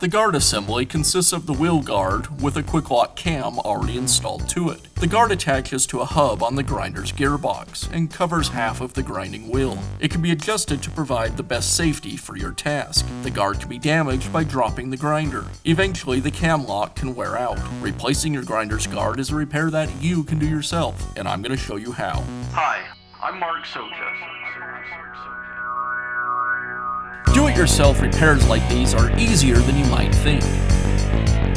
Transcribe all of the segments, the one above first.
The guard assembly consists of the wheel guard with a quick lock cam already installed to it. The guard attaches to a hub on the grinder's gearbox and covers half of the grinding wheel. It can be adjusted to provide the best safety for your task. The guard can be damaged by dropping the grinder. Eventually, the cam lock can wear out. Replacing your grinder's guard is a repair that you can do yourself, and I'm going to show you how. Hi, I'm Mark Socha. Do-it-yourself repairs like these are easier than you might think.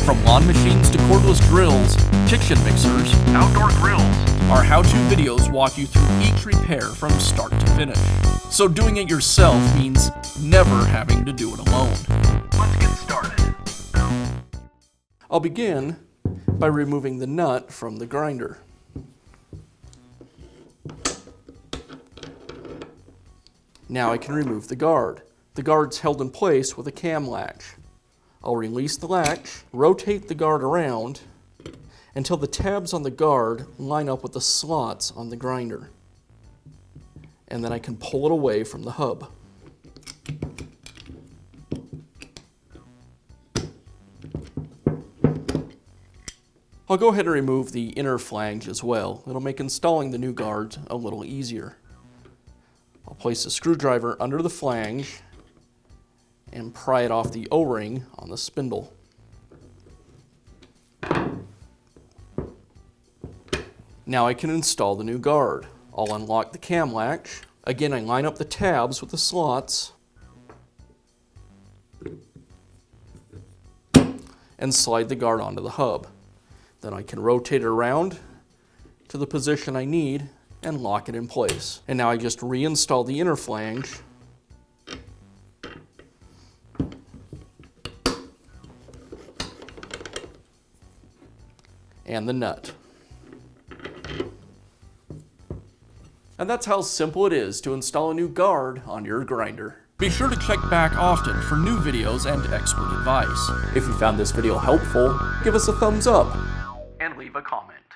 From lawn machines to cordless drills, kitchen mixers, outdoor grills, our how-to videos walk you through each repair from start to finish. So doing it yourself means never having to do it alone. Let's get started. I'll begin by removing the nut from the grinder. Now I can remove the guard. The guard's held in place with a cam latch. I'll release the latch, rotate the guard around until the tabs on the guard line up with the slots on the grinder. And then I can pull it away from the hub. I'll go ahead and remove the inner flange as well. It'll make installing the new guard a little easier. I'll place a screwdriver under the flange and pry it off the O-ring on the spindle. Now I can install the new guard. I'll unlock the cam latch. Again, I line up the tabs with the slots and slide the guard onto the hub. Then I can rotate it around to the position I need and lock it in place. And now I just reinstall the inner flange and the nut. And that's how simple it is to install a new guard on your grinder. Be sure to check back often for new videos and expert advice. If you found this video helpful, give us a thumbs up and leave a comment.